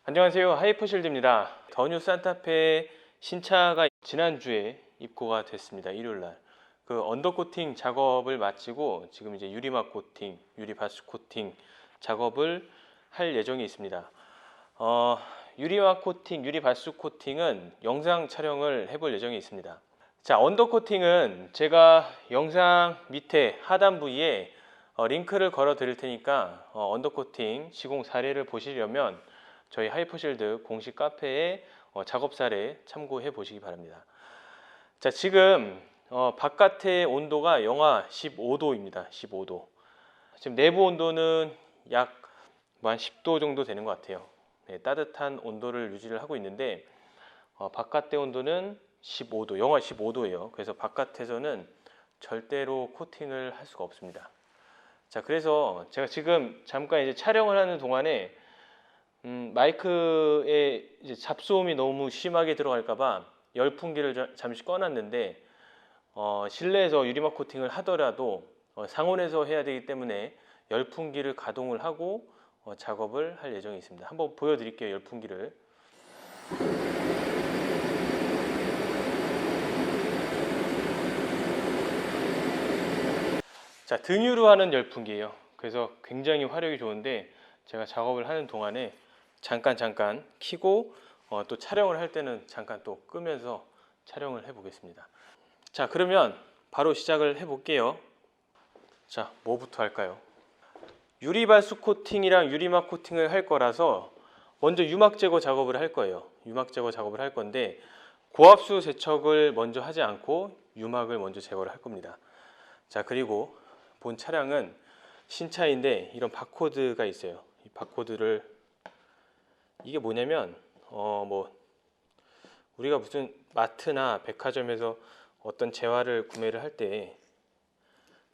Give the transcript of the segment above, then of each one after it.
안녕하세요. 하이퍼실드입니다. 더 뉴 산타페 신차가 지난주에 입고가 됐습니다. 일요일날. 그 언더코팅 작업을 마치고 지금 이제 유리막 코팅, 유리바스 코팅 작업을 할 예정이 있습니다. 유리막 코팅, 유리바스 코팅은 영상 촬영을 해볼 예정이 있습니다. 자, 언더코팅은 제가 영상 밑에 하단 부위에 링크를 걸어 드릴 테니까 언더코팅 시공 사례를 보시려면 저희 하이퍼실드 공식 카페에 작업 사례 참고해 보시기 바랍니다. 자, 지금 바깥의 온도가 영하 15도입니다. 15도. 지금 내부 온도는 약 한 10도 정도 되는 것 같아요. 네, 따뜻한 온도를 유지를 하고 있는데 바깥의 온도는 15도, 영하 15도예요. 그래서 바깥에서는 절대로 코팅을 할 수가 없습니다. 자, 그래서 제가 지금 잠깐 이제 촬영을 하는 동안에 마이크에 이제 잡소음이 너무 심하게 들어갈까봐 열풍기를 잠시 꺼놨는데 실내에서 유리막 코팅을 하더라도 상온에서 해야 되기 때문에 열풍기를 가동을 하고 작업을 할 예정이 있습니다. 한번 보여드릴게요. 열풍기를. 자, 등유로 하는 열풍기예요. 그래서 굉장히 화력이 좋은데 제가 작업을 하는 동안에 잠깐 켜고 또 촬영을 할 때는 잠깐 또 끄면서 촬영을 해 보겠습니다. 자, 그러면 바로 시작을 해 볼게요. 자, 뭐부터 할까요? 유리발수 코팅이랑 유리막 코팅을 할 거라서 먼저 유막 제거 작업을 할 거예요. 유막 제거 작업을 할 건데 고압수 세척을 먼저 하지 않고 유막을 먼저 제거를 할 겁니다. 자, 그리고 본 차량은 신차인데 이런 바코드가 있어요. 이 바코드를, 이게 뭐냐면 우리가 무슨 마트나 백화점에서 어떤 재화를 구매를 할 때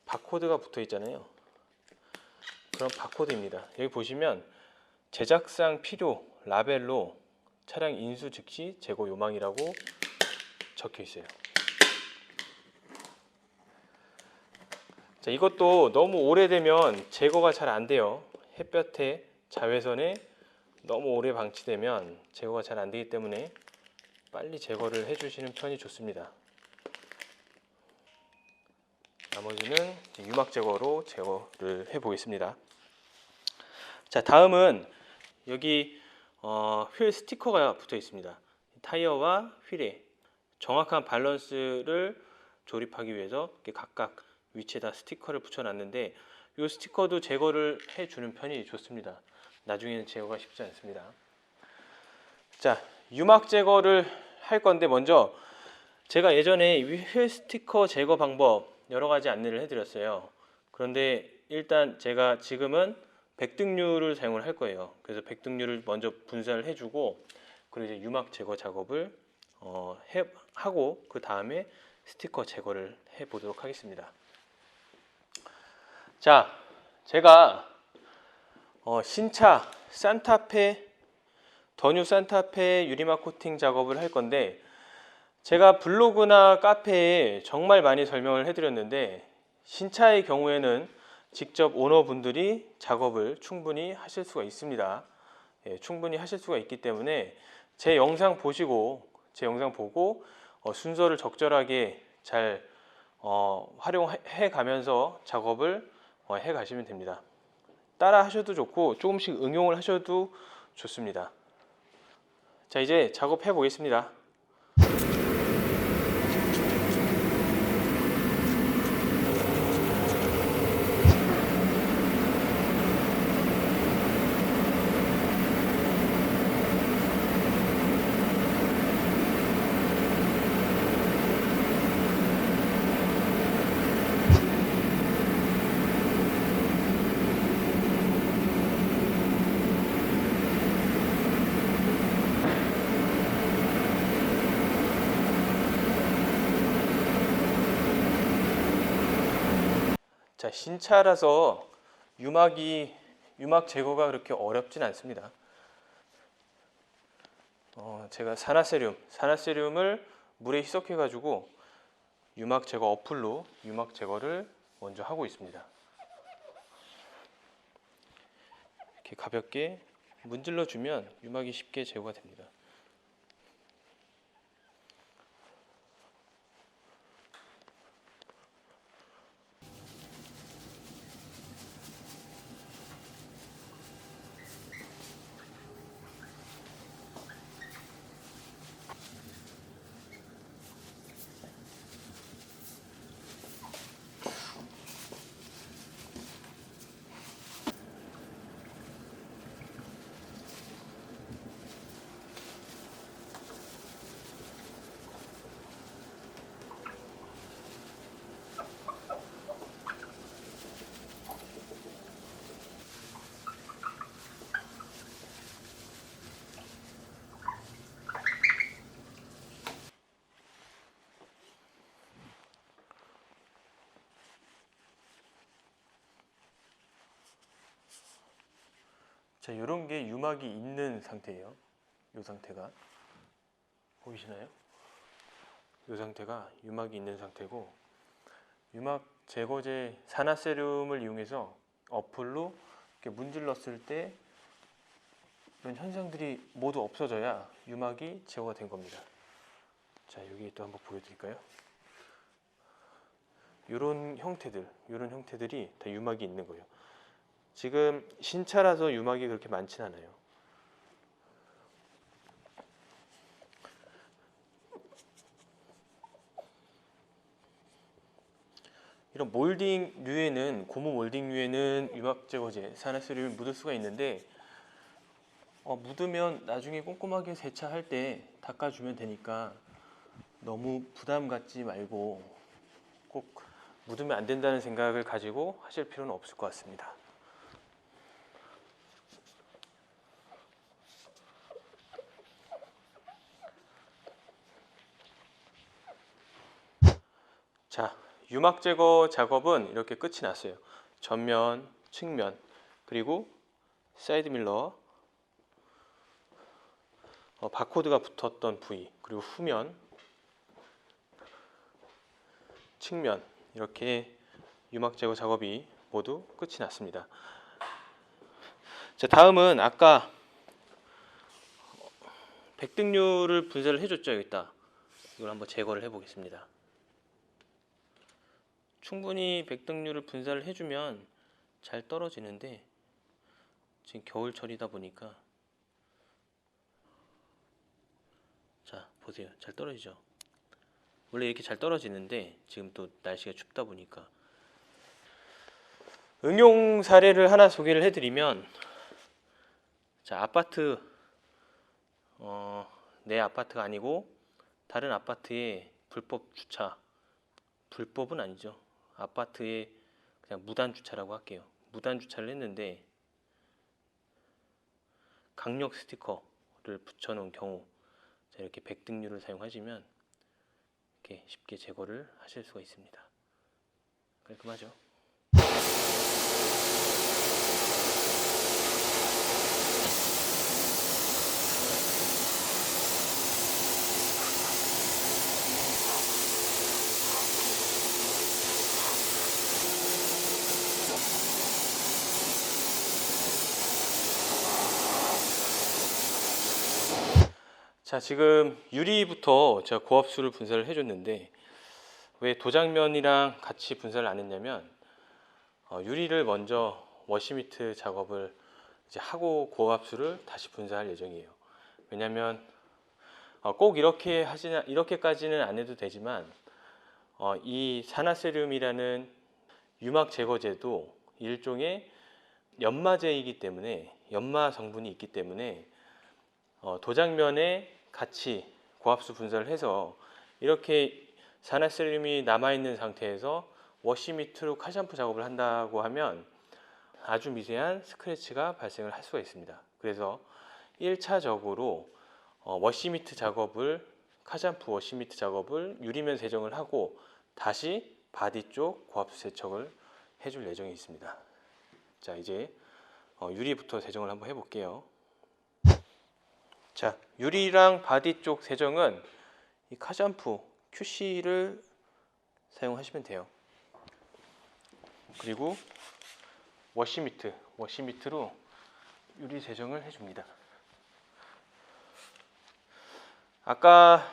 바코드가 붙어 있잖아요. 그런 바코드입니다. 여기 보시면 제작상 필요 라벨로 차량 인수 즉시 재고 요망이라고 적혀 있어요. 자, 이것도 너무 오래되면 제거가 잘 안 돼요. 햇볕에 자외선에 너무 오래 방치되면 제거가 잘 안 되기 때문에 빨리 제거를 해주시는 편이 좋습니다. 나머지는 유막 제거로 제거를 해 보겠습니다. 자, 다음은 여기 휠 스티커가 붙어 있습니다. 타이어와 휠에 정확한 밸런스를 조립하기 위해서 이렇게 각각 위치에다 스티커를 붙여놨는데 이 스티커도 제거를 해주는 편이 좋습니다. 나중에는 제거가 쉽지 않습니다. 자, 유막 제거를 할 건데 먼저 제가 예전에 휠 스티커 제거 방법 여러 가지 안내를 해드렸어요. 그런데 일단 제가 지금은 백등류를 사용을 할 거예요. 그래서 백등류를 먼저 분사를 해주고 그리고 이제 유막 제거 작업을 하고 그 다음에 스티커 제거를 해 보도록 하겠습니다. 자, 제가 신차 산타페, 더 뉴 산타페 유리막 코팅 작업을 할 건데 제가 블로그나 카페에 정말 많이 설명을 해드렸는데 신차의 경우에는 직접 오너분들이 작업을 충분히 하실 수가 있습니다. 예, 충분히 하실 수가 있기 때문에 제 영상 보시고 제 영상 보고 순서를 적절하게 잘 활용해 가면서 작업을 해 가시면 됩니다. 따라 하셔도 좋고 조금씩 응용을 하셔도 좋습니다. 자, 이제 작업해 보겠습니다. 자, 신차라서 유막 제거가 그렇게 어렵진 않습니다. 제가 산화세륨을 물에 희석해 가지고 유막 제거 어플로 유막 제거를 먼저 하고 있습니다. 이렇게 가볍게 문질러 주면 유막이 쉽게 제거가 됩니다. 자, 이런 게 유막이 있는 상태예요. 이 상태가 보이시나요? 이 상태가 유막이 있는 상태고, 유막 제거제 산화세륨을 이용해서 어플로 이렇게 문질렀을 때 이런 현상들이 모두 없어져야 유막이 제거가 된 겁니다. 자, 여기 또 한번 보여드릴까요? 이런 형태들이 다 유막이 있는 거예요. 지금 신차라서 유막이 그렇게 많진 않아요. 이런 몰딩류에는, 고무 몰딩류에는 유막 제거제 산화세륨이 묻을 수가 있는데, 묻으면 나중에 꼼꼼하게 세차할 때 닦아주면 되니까 너무 부담 갖지 말고 꼭 묻으면 안 된다는 생각을 가지고 하실 필요는 없을 것 같습니다. 자, 유막 제거 작업은 이렇게 끝이 났어요. 전면, 측면, 그리고 사이드 밀러, 바코드가 붙었던 부위, 그리고 후면, 측면, 이렇게 유막 제거 작업이 모두 끝이 났습니다. 자, 다음은 아까 백등류를 분쇄를 해줬죠. 여기다 이걸 한번 제거를 해보겠습니다. 충분히 백등류를 분사를 해주면 잘 떨어지는데, 지금 겨울철이다 보니까, 자 보세요, 잘 떨어지죠. 원래 이렇게 잘 떨어지는데 지금 또 날씨가 춥다 보니까. 응용 사례를 하나 소개를 해드리면, 자, 아파트, 내 아파트가 아니고 다른 아파트에 불법 주차, 불법은 아니죠, 아파트에 그냥 무단 주차라고 할게요. 무단 주차를 했는데 강력 스티커를 붙여놓은 경우, 자, 이렇게 백등류를 사용하시면 이렇게 쉽게 제거를 하실 수가 있습니다. 깔끔하죠? 자, 지금 유리부터 제가 고압수를 분사를 해줬는데, 왜 도장면이랑 같이 분사를 안 했냐면, 유리를 먼저 워시미트 작업을 이제 하고 고압수를 다시 분사할 예정이에요. 왜냐면 꼭 이렇게까지는 안 해도 되지만, 이 산화세륨이라는 유막 제거제도 일종의 연마제이기 때문에, 연마 성분이 있기 때문에 도장면에 같이 고압수 분사를 해서 이렇게 산화세륨이 남아있는 상태에서 워시미트로 칼샴푸 작업을 한다고 하면 아주 미세한 스크래치가 발생을 할 수가 있습니다. 그래서 1차적으로 워시미트 작업을, 카샴푸 워시미트 작업을 유리면 세정을 하고 다시 바디 쪽 고압수 세척을 해줄 예정이 있습니다. 자, 이제 유리부터 세정을 한번 해볼게요. 자, 유리랑 바디 쪽 세정은 이 카샴푸 QC를 사용하시면 돼요. 그리고 워시미트로 유리 세정을 해줍니다. 아까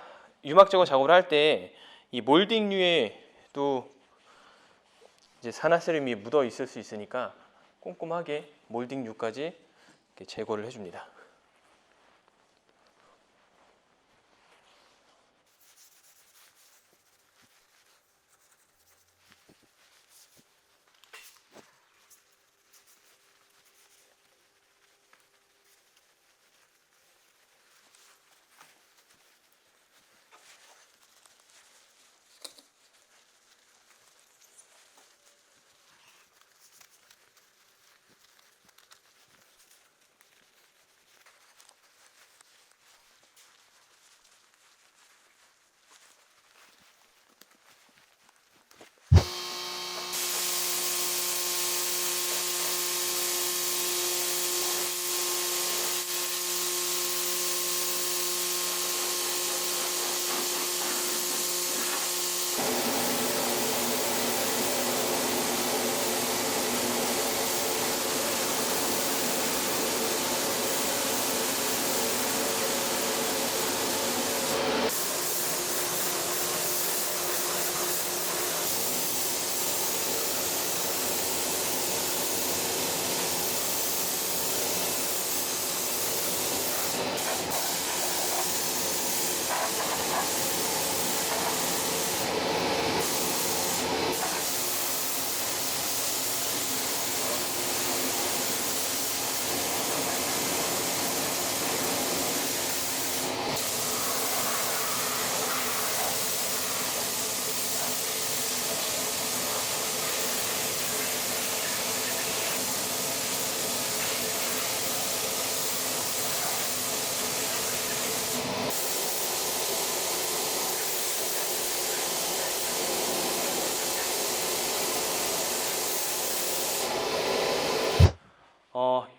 유막 제거 작업을 할 때 이 몰딩류에도 이제 산화세륨이 묻어 있을 수 있으니까 꼼꼼하게 몰딩류까지 이렇게 제거를 해줍니다.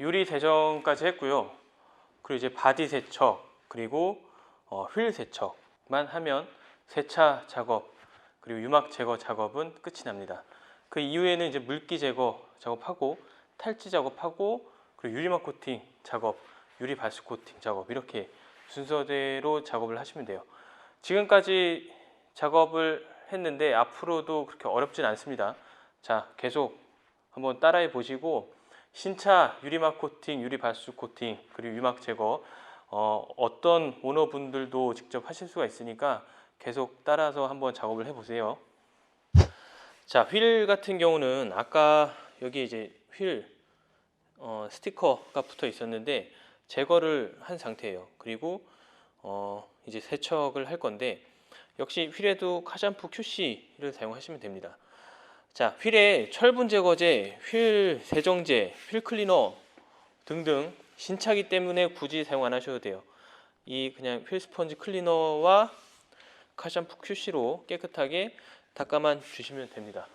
유리 세정까지 했고요. 그리고 이제 바디 세척 그리고 휠 세척만 하면 세차 작업 그리고 유막 제거 작업은 끝이 납니다. 그 이후에는 이제 물기 제거 작업하고 탈지 작업하고 그리고 유리막 코팅 작업, 유리 발수 코팅 작업 이렇게 순서대로 작업을 하시면 돼요. 지금까지 작업을 했는데 앞으로도 그렇게 어렵진 않습니다. 자, 계속 한번 따라해 보시고 신차 유리막 코팅, 유리 발수 코팅 그리고 유막 제거 어떤 오너분들도 직접 하실 수가 있으니까 계속 따라서 한번 작업을 해보세요. 자, 휠 같은 경우는 아까 여기 이제 휠 스티커가 붙어 있었는데 제거를 한 상태예요. 그리고 이제 세척을 할 건데 역시 휠에도 카샴푸 QC를 사용하시면 됩니다. 자, 휠에 철분 제거제, 휠 세정제, 휠 클리너 등등 신차기 때문에 굳이 사용 안 하셔도 돼요. 이 그냥 휠 스펀지 클리너와 카샴푸 QC로 깨끗하게 닦아만 주시면 됩니다.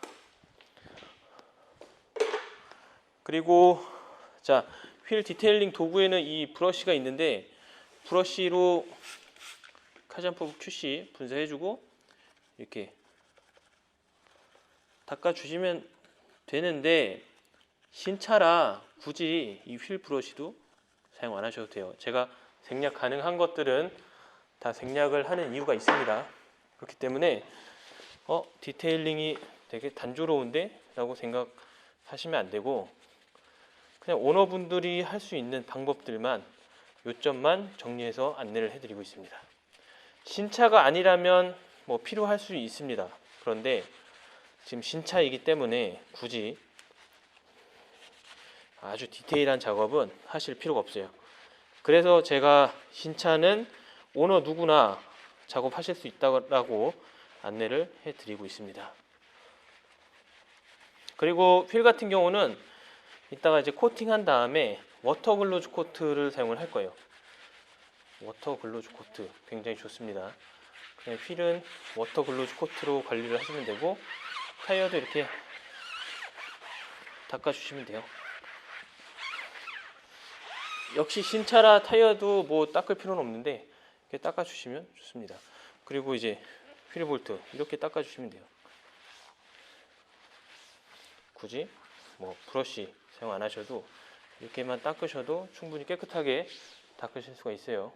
그리고 자, 휠 디테일링 도구에는 이 브러쉬가 있는데 브러쉬로 카샴푸 QC 분사해주고 이렇게 닦아주시면 되는데 신차라 굳이 이 휠 브러쉬도 사용 안 하셔도 돼요. 제가 생략 가능한 것들은 다 생략을 하는 이유가 있습니다. 그렇기 때문에 디테일링이 되게 단조로운데? 라고 생각하시면 안 되고 그냥 오너분들이 할 수 있는 방법들만 요점만 정리해서 안내를 해드리고 있습니다. 신차가 아니라면 뭐 필요할 수 있습니다. 그런데 지금 신차이기 때문에 굳이 아주 디테일한 작업은 하실 필요가 없어요. 그래서 제가 신차는 오너 누구나 작업하실 수 있다고 안내를 해드리고 있습니다. 그리고 휠 같은 경우는 이따가 이제 코팅한 다음에 워터 글로즈 코트를 사용을 할 거예요. 워터 글로즈 코트 굉장히 좋습니다. 그냥 휠은 워터 글로즈 코트로 관리를 하시면 되고 타이어도 이렇게 닦아주시면 돼요. 역시 신차라 타이어도 뭐 닦을 필요는 없는데 이렇게 닦아주시면 좋습니다. 그리고 이제 휠 볼트 이렇게 닦아주시면 돼요. 굳이 뭐 브러쉬 사용 안 하셔도 이렇게만 닦으셔도 충분히 깨끗하게 닦으실 수가 있어요.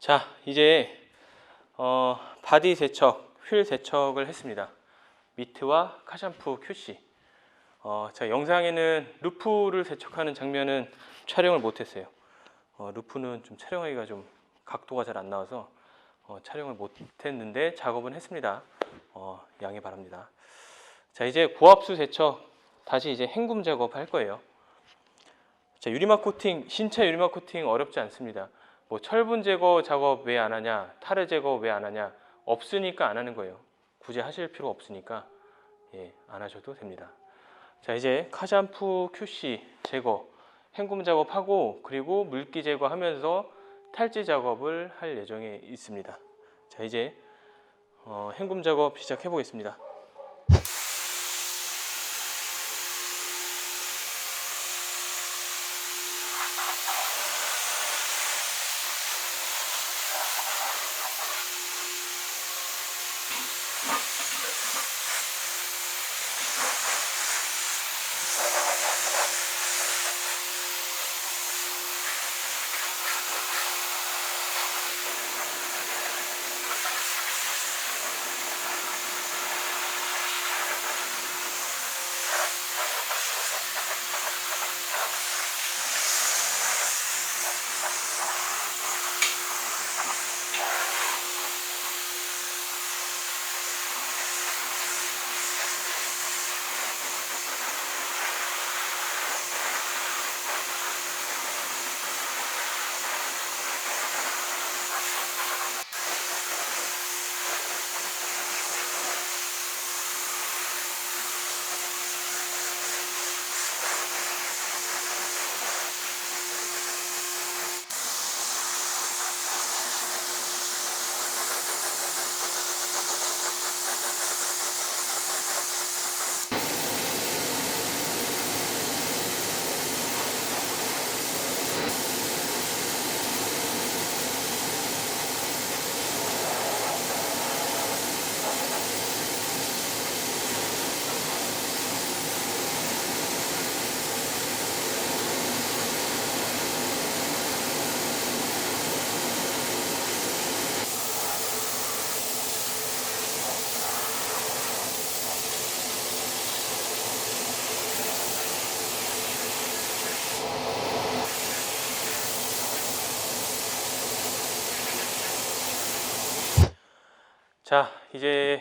자, 이제 바디 세척, 휠 세척을 했습니다. 미트와 카샴푸 QC. 제가 영상에는 루프를 세척하는 장면은 촬영을 못했어요. 루프는 좀 촬영하기가 좀 각도가 잘 안 나와서 촬영을 못했는데 작업은 했습니다. 양해 바랍니다. 자, 이제 고압수 세척, 다시 이제 헹굼 작업 할 거예요. 자, 유리막 코팅, 신차 유리막 코팅 어렵지 않습니다. 뭐 철분 제거 작업 왜 안 하냐, 타르 제거 왜 안 하냐, 없으니까 안 하는 거예요. 굳이 하실 필요 없으니까 안 하셔도 됩니다. 자, 이제 카샴푸 QC 제거, 헹굼 작업하고 그리고 물기 제거하면서 탈지 작업을 할 예정에 있습니다. 자, 이제 헹굼 작업 시작해 보겠습니다. 자, 이제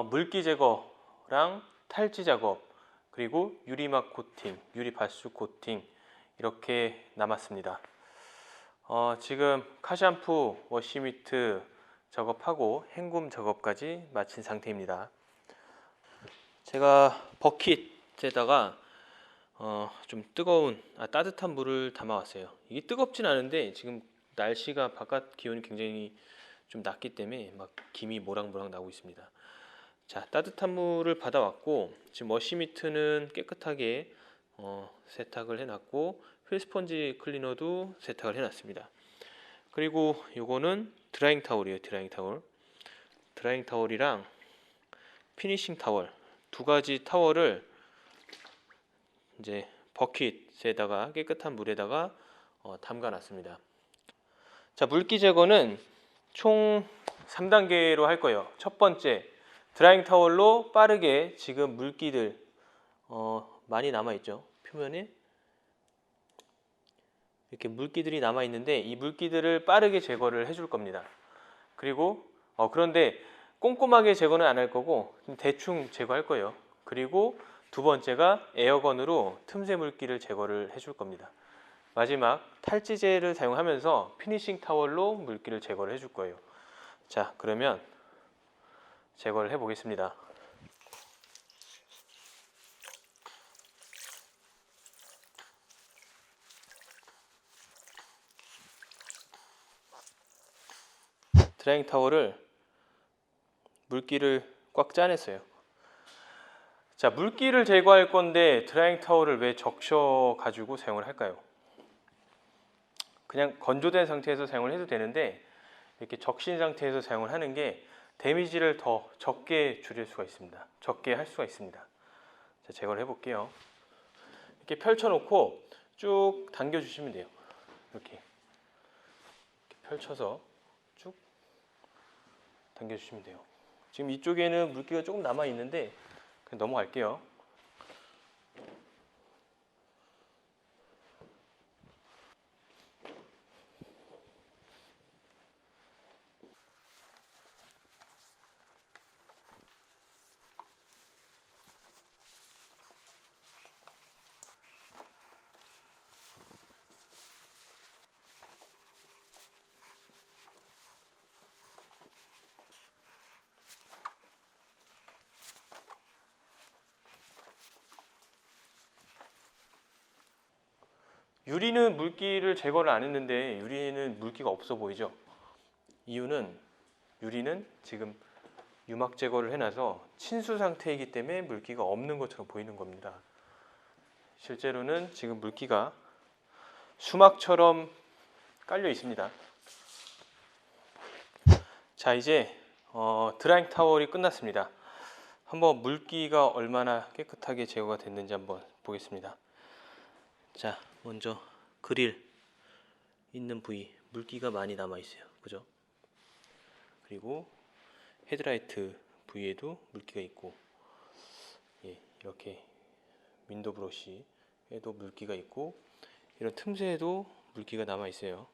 물기 제거랑 탈지 작업, 그리고 유리막 코팅, 유리 바스 코팅 이렇게 남았습니다. 지금 카샴푸, 워시미트 작업하고 헹굼 작업까지 마친 상태입니다. 제가 버킷에다가 좀 뜨거운 따뜻한 물을 담아왔어요. 이게 뜨겁진 않은데 지금 날씨가 바깥 기온이 굉장히 좀 낮기 때문에 막 김이 모락모락 나고 있습니다. 자, 따뜻한 물을 받아왔고 지금 워시미트는 깨끗하게 세탁을 해놨고 휠스펀지 클리너도 세탁을 해놨습니다. 그리고 요거는 드라잉 타월이에요. 드라잉 타월이랑 피니싱 타월 두 가지 타월을 이제 버킷에다가 깨끗한 물에다가 담가 놨습니다. 자, 물기 제거는 총 3단계로 할 거예요. 첫 번째, 드라잉 타월로 빠르게 지금 물기들 많이 남아 있죠. 표면에 이렇게 물기들이 남아 있는데 이 물기들을 빠르게 제거를 해줄 겁니다. 그리고 그런데 꼼꼼하게 제거는 안 할 거고 대충 제거할 거예요. 그리고 두 번째가 에어건으로 틈새 물기를 제거를 해줄 겁니다. 마지막 탈지제를 사용하면서 피니싱 타월로 물기를 제거를 해줄 거예요. 자, 그러면 제거를 해 보겠습니다. 드라잉 타월을 물기를 꽉 짜냈어요. 자, 물기를 제거할 건데 드라잉 타월을 왜 적셔 가지고 사용을 할까요? 그냥 건조된 상태에서 사용을 해도 되는데 이렇게 적신 상태에서 사용을 하는 게 데미지를 더 적게 줄일 수가 있습니다. 적게 할 수가 있습니다. 자, 제거를 해볼게요. 이렇게 펼쳐놓고 쭉 당겨주시면 돼요. 이렇게 펼쳐서 쭉 당겨주시면 돼요. 지금 이쪽에는 물기가 조금 남아 있는데 그냥 넘어갈게요. 유리는 물기를 제거를 안 했는데 유리는 물기가 없어 보이죠? 이유는 유리는 지금 유막 제거를 해놔서 친수 상태이기 때문에 물기가 없는 것처럼 보이는 겁니다. 실제로는 지금 물기가 수막처럼 깔려 있습니다. 자, 이제 드라잉 타월이 끝났습니다. 한번 물기가 얼마나 깨끗하게 제거가 됐는지 한번 보겠습니다. 자, 먼저 그릴 있는 부위 물기가 많이 남아 있어요. 그죠? 그리고 헤드라이트 부위에도 물기가 있고, 예, 이렇게 윈도 브러쉬에도 물기가 있고, 이런 틈새에도 물기가 남아 있어요.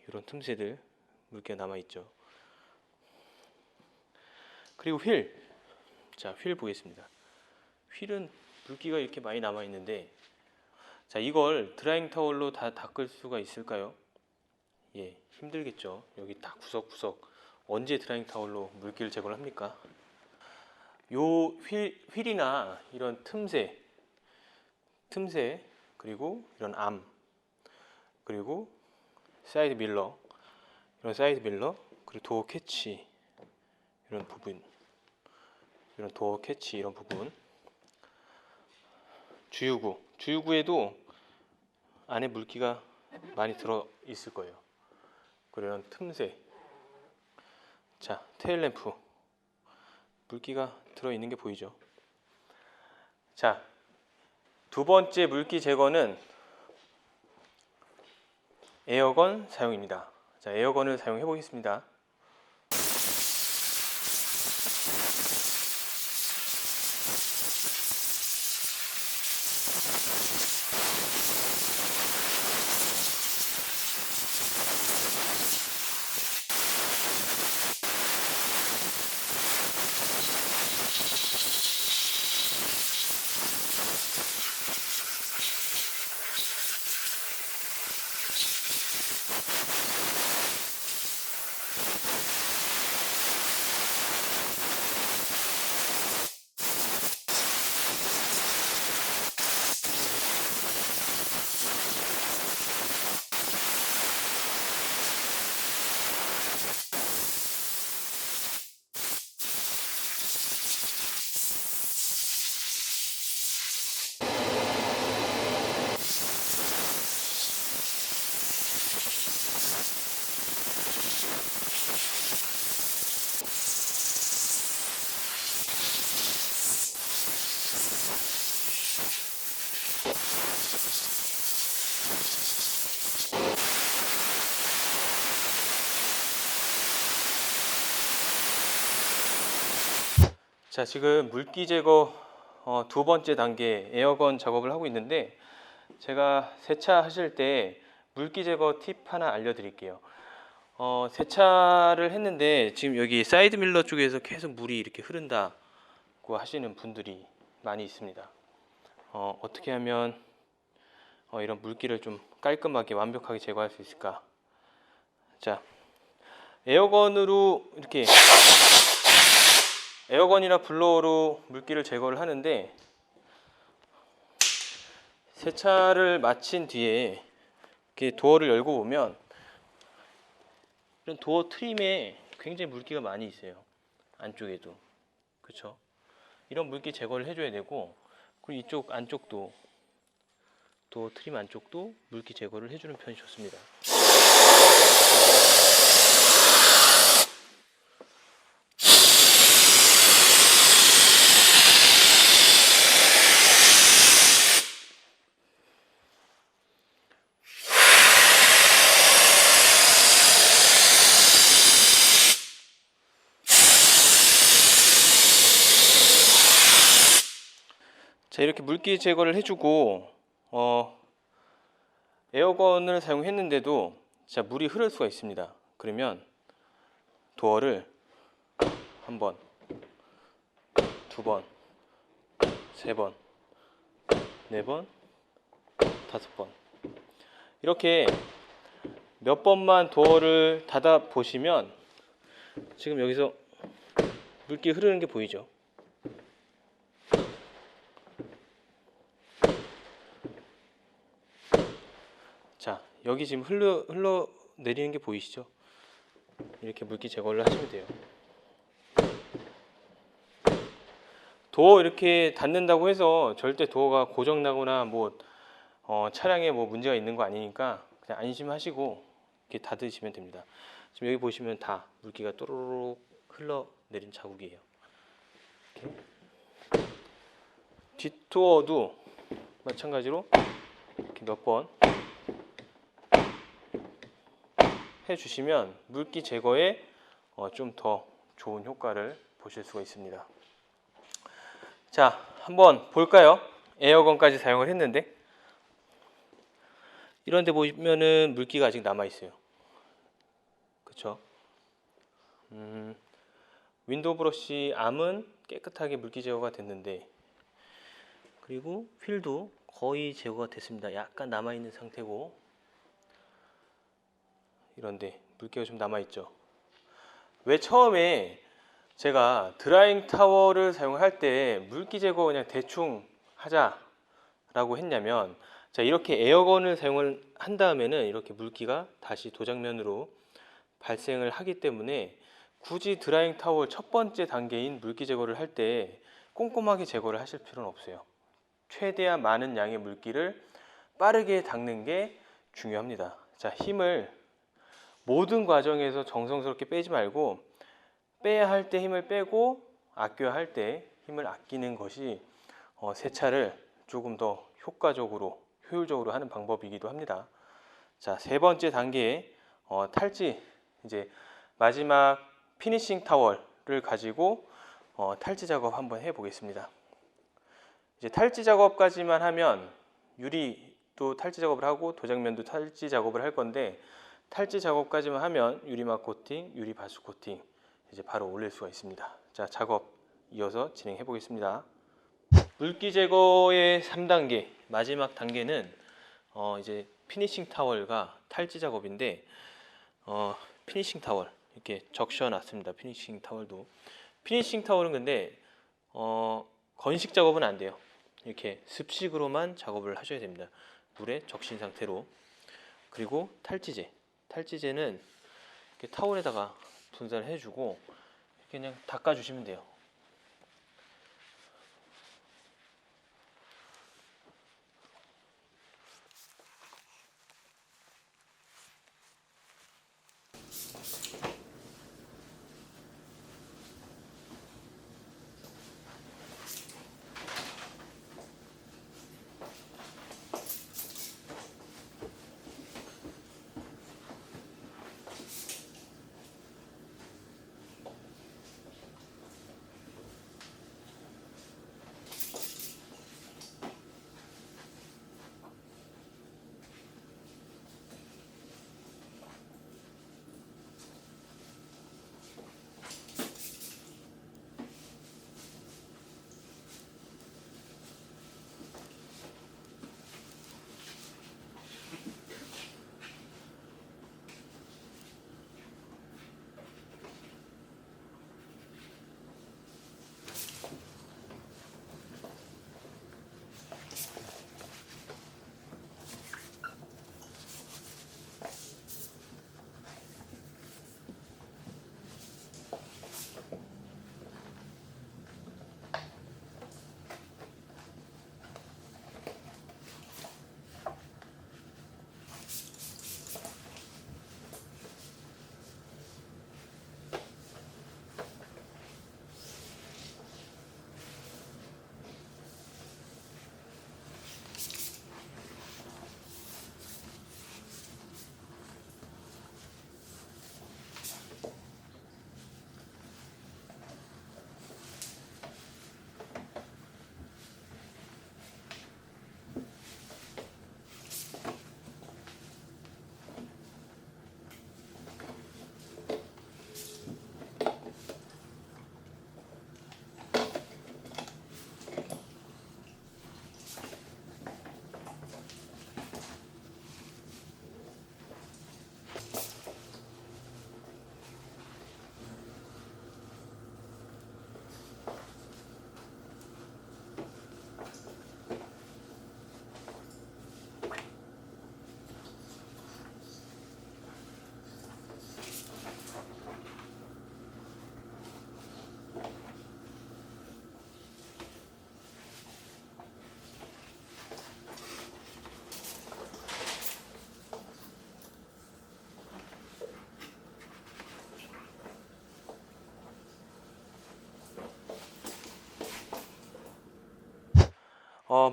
이런 틈새들 물기가 남아 있죠. 그리고 휠, 자, 휠 보겠습니다. 휠은 물기가 이렇게 많이 남아 있는데, 자, 이걸 드라잉 타월로 다 닦을 수가 있을까요? 예, 힘들겠죠. 여기 다 구석구석 언제 드라잉 타월로 물기를 제거를 합니까? 요 휠이나 이런 틈새 그리고 이런 암, 그리고 사이드 밀러, 이런 사이드 밀러, 그리고 도어 캐치 이런 부분, 이런 도어 캐치 이런 부분, 주유구에도 안에 물기가 많이 들어 있을 거예요. 그리고 이런 틈새, 자, 테일램프 물기가 들어 있는 게 보이죠? 자, 두 번째 물기 제거는 에어건 사용입니다. 자, 에어건을 사용해 보겠습니다. 자, 지금 물기 제거 두 번째 단계 에어건 작업을 하고 있는데, 제가 세차 하실 때 물기 제거 팁 하나 알려드릴게요. 세차를 했는데 지금 여기 사이드 밀러 쪽에서 계속 물이 이렇게 흐른다고 하시는 분들이 많이 있습니다. 어떻게 하면 이런 물기를 좀 깔끔하게 완벽하게 제거할 수 있을까? 자, 에어건으로 이렇게 에어건이나 블로어로 물기를 제거를 하는데, 세차를 마친 뒤에 이렇게 도어를 열고 보면 이런 도어 트림에 굉장히 물기가 많이 있어요. 안쪽에도. 그렇죠? 이런 물기 제거를 해줘야 되고, 그리고 이쪽 안쪽도, 도어 트림 안쪽도 물기 제거를 해주는 편이 좋습니다. 자, 이렇게 물기 제거를 해주고 에어건을 사용했는데도 자, 물이 흐를 수가 있습니다. 그러면 도어를 한 번, 두 번, 세 번, 네 번, 다섯 번, 이렇게 몇 번만 도어를 닫아 보시면 지금 여기서 물기 흐르는 게 보이죠? 자, 여기 지금 흘러 내리는 게 보이시죠? 이렇게 물기 제거를 하시면 돼요. 도어 이렇게 닫는다고 해서 절대 도어가 고장 나거나 뭐 차량에 뭐 문제가 있는 거 아니니까 그냥 안심하시고 이렇게 닫으시면 됩니다. 지금 여기 보시면 다 물기가 또로록 흘러 내린 자국이에요. 이렇게. 뒷도어도 마찬가지로 이렇게 몇 번 해주시면 물기 제거에 좀 더 좋은 효과를 보실 수가 있습니다. 자, 한번 볼까요? 에어건까지 사용을 했는데 이런 데 보면은 물기가 아직 남아 있어요. 그쵸? 윈도우 브러쉬 암은 깨끗하게 물기 제거가 됐는데, 그리고 휠도 거의 제거가 됐습니다. 약간 남아 있는 상태고, 이런데 물기가 좀 남아 있죠. 왜 처음에 제가 드라잉 타월을 사용할 때 물기 제거 그냥 대충 하자라고 했냐면, 자, 이렇게 에어건을 사용을 한 다음에는 이렇게 물기가 다시 도장면으로 발생을 하기 때문에 굳이 드라잉 타월 첫 번째 단계인 물기 제거를 할 때 꼼꼼하게 제거를 하실 필요는 없어요. 최대한 많은 양의 물기를 빠르게 닦는 게 중요합니다. 자, 힘을 모든 과정에서 정성스럽게 빼지 말고, 빼야 할 때 힘을 빼고 아껴야 할 때 힘을 아끼는 것이 세차를 조금 더 효과적으로 효율적으로 하는 방법이기도 합니다. 자, 세 번째 단계에 탈지, 이제 마지막 피니싱 타월을 가지고 탈지 작업 한번 해 보겠습니다. 이제 탈지 작업까지만 하면 유리도 탈지 작업을 하고 도장면도 탈지 작업을 할 건데, 탈지 작업까지만 하면 유리막 코팅, 유리 바수 코팅 이제 바로 올릴 수가 있습니다. 자, 작업 이어서 진행해 보겠습니다. 물기 제거의 3단계 마지막 단계는 이제 피니싱 타월과 탈지 작업인데, 피니싱 타월 이렇게 적셔 놨습니다. 피니싱 타월도. 피니싱 타월은 근데 건식 작업은 안 돼요. 이렇게 습식으로만 작업을 하셔야 됩니다. 물에 적신 상태로. 그리고 탈지제는 이렇게 타월에다가 분사를 해주고 이렇게 그냥 닦아주시면 돼요.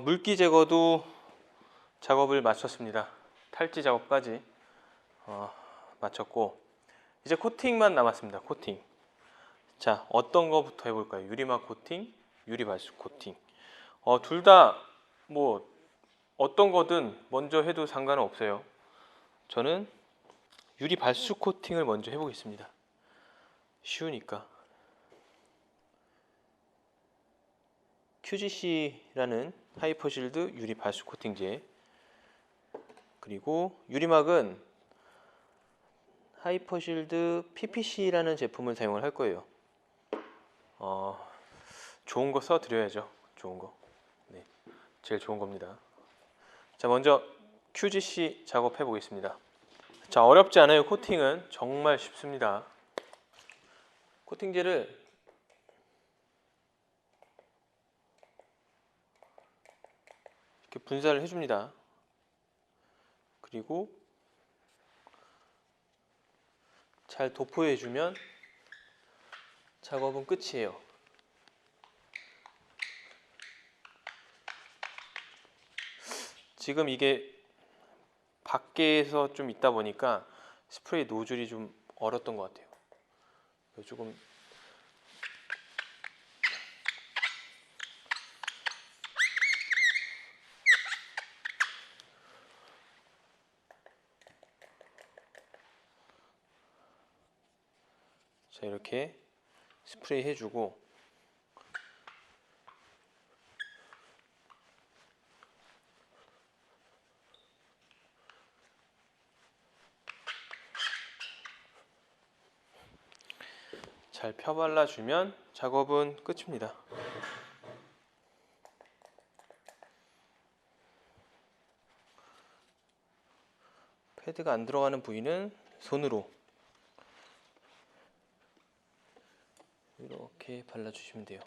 물기 제거도 작업을 마쳤습니다. 탈지 작업까지 마쳤고 이제 코팅만 남았습니다. 코팅. 자, 어떤 거부터 해볼까요? 유리막 코팅, 유리발수 코팅. 둘 다 뭐 어떤 거든 먼저 해도 상관은 없어요. 저는 유리발수 코팅을 먼저 해보겠습니다. 쉬우니까. QGC라는 하이퍼실드 유리발수 코팅제, 그리고 유리막은 하이퍼실드 PPC라는 제품을 사용을 할 거예요. 좋은 거 써드려야죠. 좋은 거. 네, 제일 좋은 겁니다. 자, 먼저 QGC 작업해 보겠습니다. 자, 어렵지 않아요. 코팅은 정말 쉽습니다. 코팅제를 이렇게 분사를 해줍니다. 그리고 잘 도포해주면 작업은 끝이에요. 지금 이게 밖에서 좀 있다 보니까 스프레이 노즐이 좀 얼었던 것 같아요. 조금 자, 이렇게 스프레이 해주고 잘 펴발라주면 작업은 끝입니다. 패드가 안 들어가는 부위는 손으로 이렇게 발라주시면 돼요.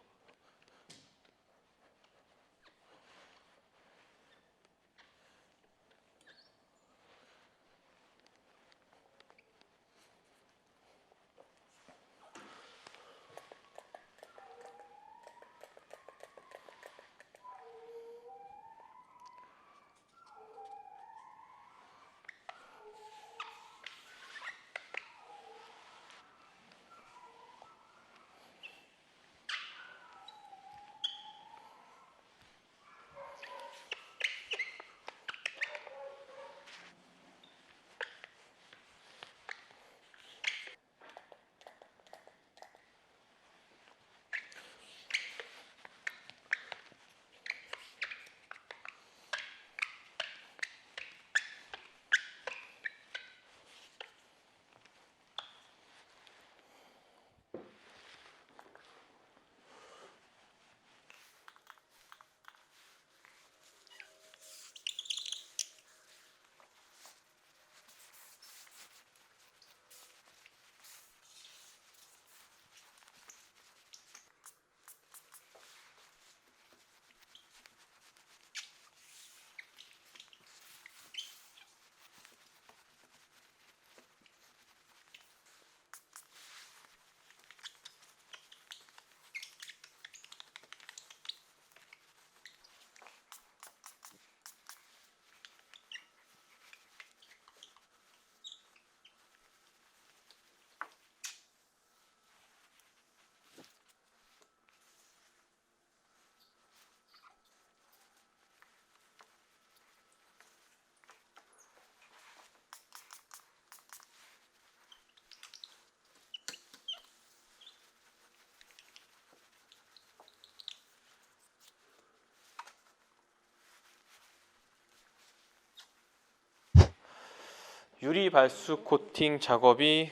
유리 발수 코팅 작업이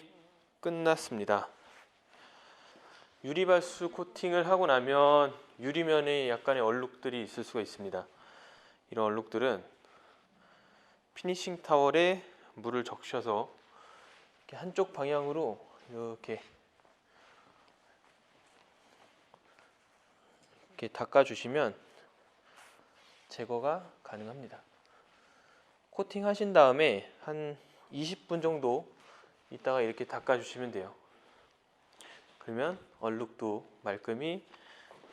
끝났습니다. 유리 발수 코팅을 하고 나면 유리면에 약간의 얼룩들이 있을 수가 있습니다. 이런 얼룩들은 피니싱 타월에 물을 적셔서 이렇게 한쪽 방향으로 이렇게 닦아주시면 제거가 가능합니다. 코팅 하신 다음에 한 20분 정도 있다가 이렇게 닦아주시면 돼요. 그러면 얼룩도 말끔히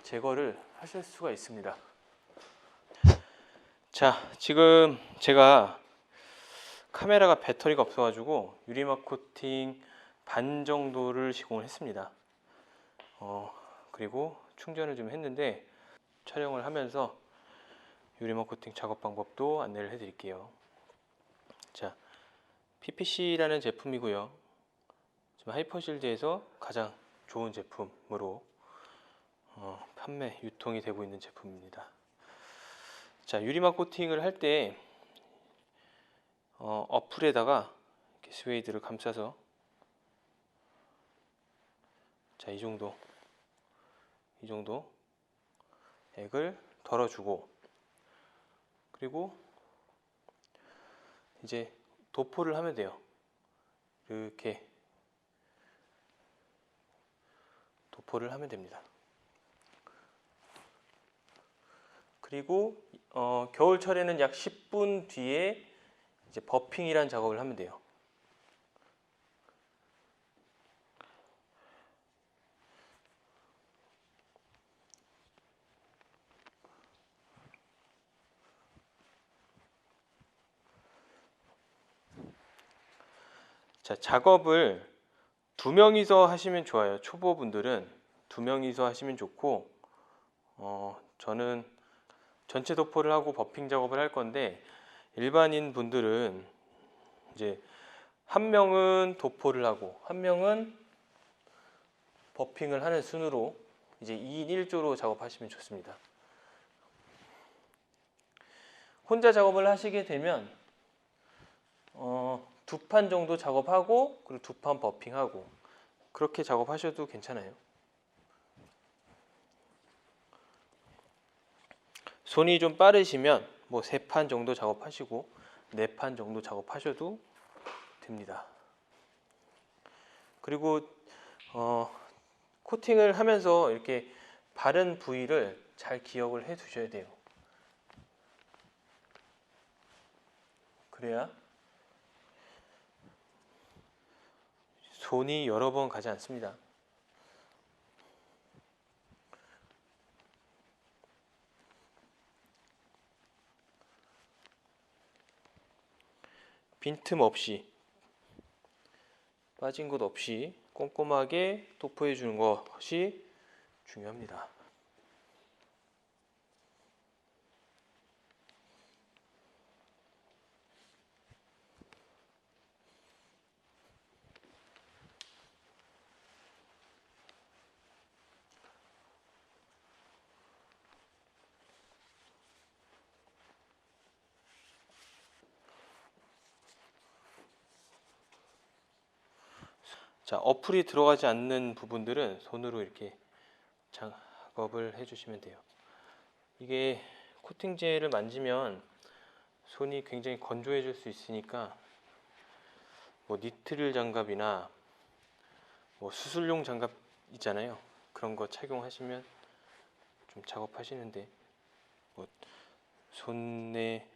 제거를 하실 수가 있습니다. 자, 지금 제가 카메라가 배터리가 없어가지고 유리막 코팅 반 정도를 시공을 했습니다. 그리고 충전을 좀 했는데 촬영을 하면서 유리막 코팅 작업 방법도 안내를 해드릴게요. 자, PPC라는 제품이고요. 지금 하이퍼실드에서 가장 좋은 제품으로 판매, 유통이 되고 있는 제품입니다. 자, 유리막 코팅을 할 때 어플에다가 이렇게 스웨이드를 감싸서 자, 이 정도 액을 덜어주고, 그리고 이제 도포를 하면 돼요. 이렇게 도포를 하면 됩니다. 그리고 겨울철에는 약 10분 뒤에 이제 버핑이란 작업을 하면 돼요. 자, 작업을 2명이서 하시면 좋아요. 초보분들은 2명이서 하시면 좋고, 저는 전체 도포를 하고 버핑 작업을 할 건데, 일반인 분들은 이제 한 명은 도포를 하고 한 명은 버핑을 하는 순으로 이제 2인 1조로 작업하시면 좋습니다. 혼자 작업을 하시게 되면 2판 정도 작업하고 그리고 2판 버핑하고 그렇게 작업하셔도 괜찮아요. 손이 좀 빠르시면 뭐 3판 정도 작업하시고 4판 정도 작업하셔도 됩니다. 그리고 코팅을 하면서 이렇게 바른 부위를 잘 기억을 해 두셔야 돼요. 그래야 손이 여러 번 가지 않습니다. 빈틈 없이, 빠진 곳 없이 꼼꼼하게 도포해 주는 것이 중요합니다. 자, 어플이 들어가지 않는 부분들은 손으로 이렇게 작업을 해주시면 돼요. 이게 코팅제를 만지면 손이 굉장히 건조해질 수 있으니까 뭐 니트릴 장갑이나 뭐 수술용 장갑 있잖아요. 그런 거 착용하시면 좀 작업하시는데 뭐 손에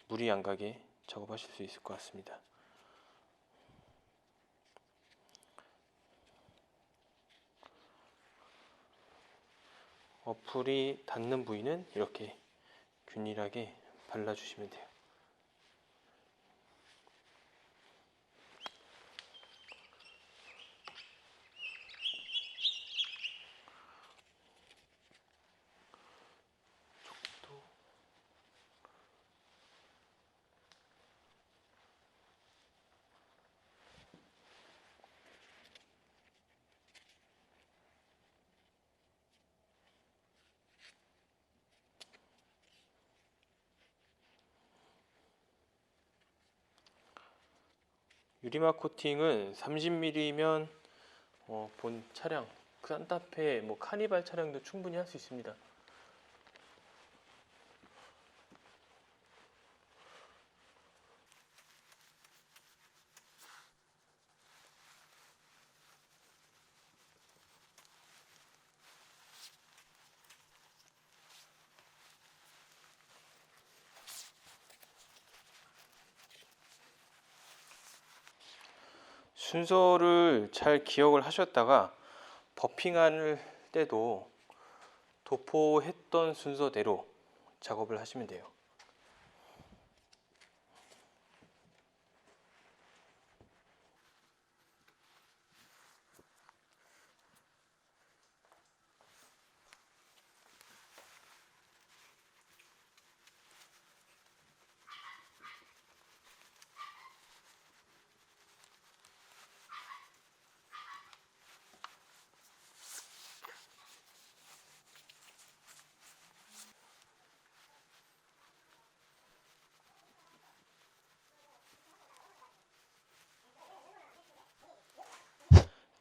물이 안 가게 작업하실 수 있을 것 같습니다. 어플이 닿는 부위는 이렇게 균일하게 발라주시면 돼요. 유리막 코팅은 30mm면 본 차량, 산타페, 뭐 카니발 차량도 충분히 할 수 있습니다. 순서를 잘 기억을 하셨다가 버핑할 때도 도포했던 순서대로 작업을 하시면 돼요.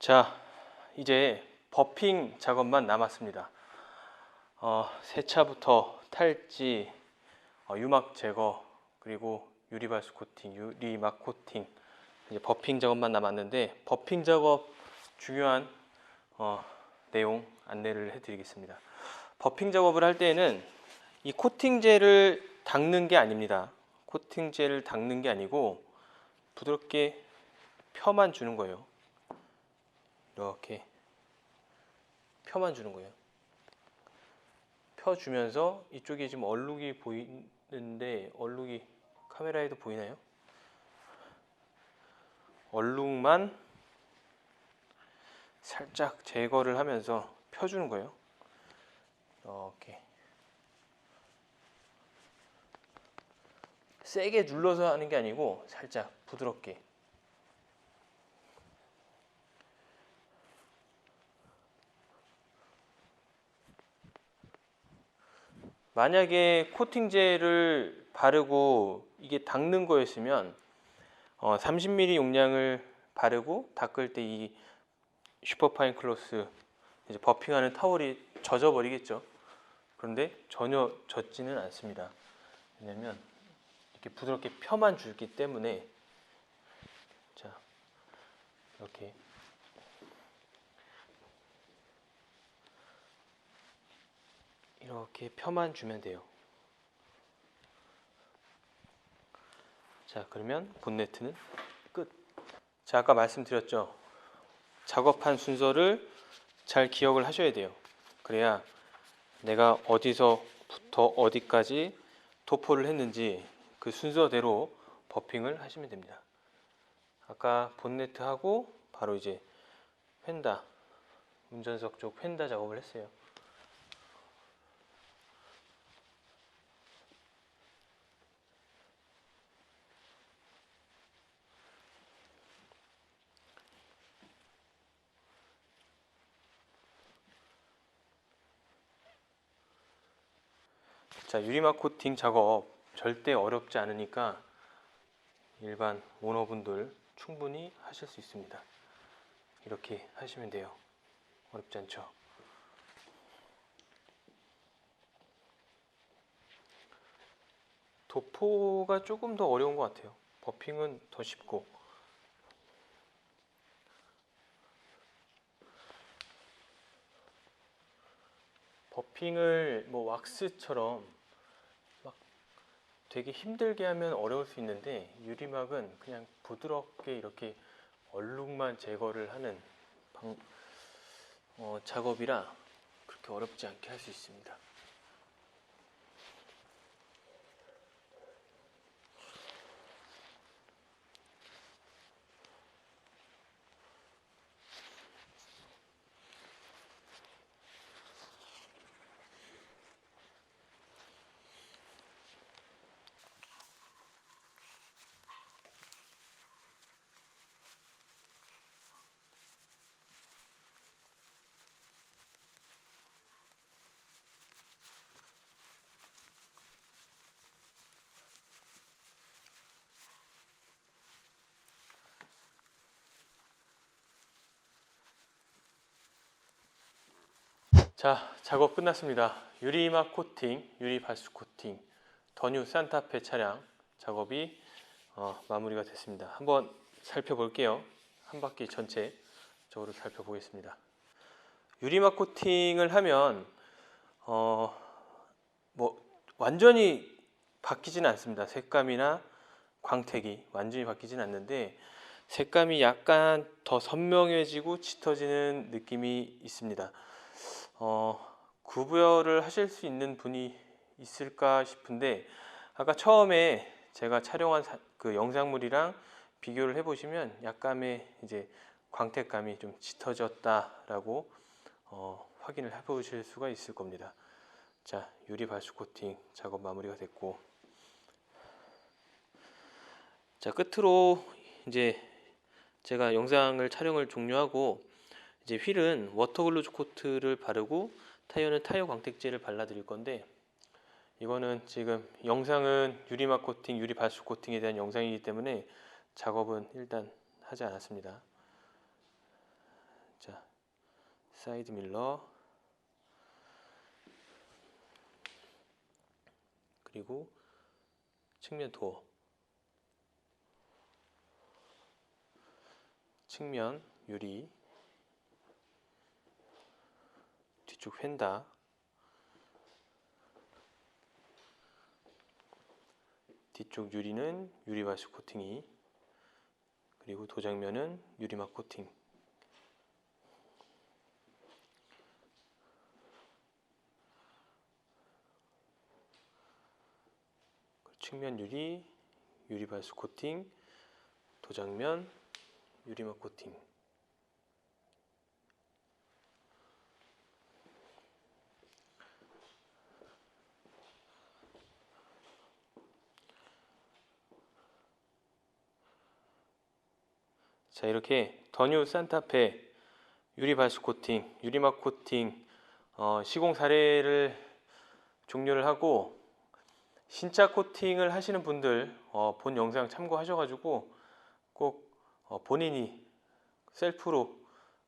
자, 이제 버핑 작업만 남았습니다. 세차부터 탈지, 유막 제거, 그리고 유리발수 코팅, 유리막 코팅, 이제 버핑 작업만 남았는데, 버핑 작업 중요한 내용 안내를 해드리겠습니다. 버핑 작업을 할 때에는 이 코팅제를 닦는 게 아닙니다. 코팅제를 닦는 게 아니고 부드럽게 펴만 주는 거예요. 이렇게 펴만 주는 거예요. 펴주면서 이쪽에 지금 얼룩이 보이는데, 얼룩이 카메라에도 보이나요? 얼룩만 살짝 제거를 하면서 펴주는 거예요. 이렇게 세게 눌러서 하는 게 아니고 살짝 부드럽게. 만약에 코팅제를 바르고 이게 닦는 거였으면 30ml 용량을 바르고 닦을 때 이 슈퍼파인 클로스 이제 버핑하는 타월이 젖어 버리겠죠. 그런데 전혀 젖지는 않습니다. 왜냐면 이렇게 부드럽게 펴만 주기 때문에. 자, 이렇게 펴만 주면 돼요. 자, 그러면 본네트는 끝. 자, 아까 말씀드렸죠. 작업한 순서를 잘 기억을 하셔야 돼요. 그래야 내가 어디서부터 어디까지 도포를 했는지 그 순서대로 버핑을 하시면 됩니다. 아까 본네트 하고 바로 이제 휀다, 운전석 쪽 휀다 작업을 했어요. 자, 유리막 코팅 작업 절대 어렵지 않으니까 일반 오너분들 충분히 하실 수 있습니다. 이렇게 하시면 돼요. 어렵지 않죠? 도포가 조금 더 어려운 것 같아요. 버핑은 더 쉽고. 버핑을 뭐 왁스처럼 막 되게 힘들게 하면 어려울 수 있는데, 유리막은 그냥 부드럽게 이렇게 얼룩만 제거를 하는 작업이라 그렇게 어렵지 않게 할 수 있습니다. 자, 작업 끝났습니다. 유리막 코팅, 유리 발수 코팅, 더뉴 산타페 차량 작업이 마무리가 됐습니다. 한번 살펴볼게요. 한 바퀴 전체적으로 살펴보겠습니다. 유리막 코팅을 하면 뭐 완전히 바뀌지는 않습니다. 색감이나 광택이 완전히 바뀌지는 않는데, 색감이 약간 더 선명해지고 짙어지는 느낌이 있습니다. 구별을 하실 수 있는 분이 있을까 싶은데, 아까 처음에 제가 촬영한 그 영상물이랑 비교를 해보시면 약간의 이제 광택감이 좀 짙어졌다라고 확인을 해보실 수가 있을 겁니다. 자, 유리 발수 코팅 작업 마무리가 됐고, 자, 끝으로 이제 제가 영상을 촬영을 종료하고 이제 휠은 워터글루즈 코트를 바르고 타이어는 타이어 광택제를 발라 드릴 건데, 이거는 지금 영상은 유리막 코팅, 유리 발수 코팅에 대한 영상이기 때문에 작업은 일단 하지 않았습니다. 사이드 밀러, 그리고 측면 도어, 측면 유리, 뒤쪽 휀다, 뒤쪽 유리는 유리바스 코팅이, 그리고 도장면은 유리막 코팅. 측면 유리, 유리바스 코팅, 도장면, 유리막 코팅. 자, 이렇게 더뉴 산타페 유리바스 코팅, 유리막 코팅 시공 사례를 종료를 하고, 신차 코팅을 하시는 분들 본 영상 참고하셔가지고 꼭 본인이 셀프로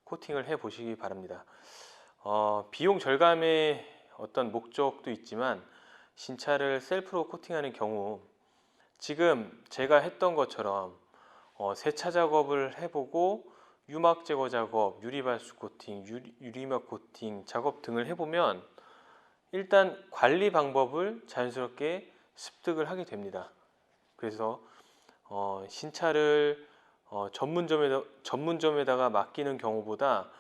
코팅을 해 보시기 바랍니다. 비용 절감의 어떤 목적도 있지만, 신차를 셀프로 코팅하는 경우 지금 제가 했던 것처럼 세차 작업을 해보고 유막 제거 작업, 유리발수 코팅, 유리막 코팅 작업 등을 해보면 일단 관리 방법을 자연스럽게 습득을 하게 됩니다. 그래서 신차를 전문점에다가 맡기는 경우보다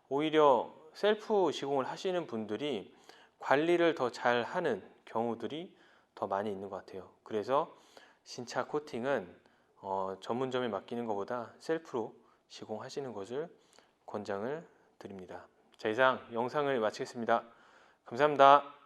오히려 셀프 시공을 하시는 분들이 관리를 더 잘하는 경우들이 더 많이 있는 것 같아요. 그래서 신차 코팅은 전문점에 맡기는 것보다 셀프로 시공하시는 것을 권장을 드립니다. 자, 이상 영상을 마치겠습니다. 감사합니다.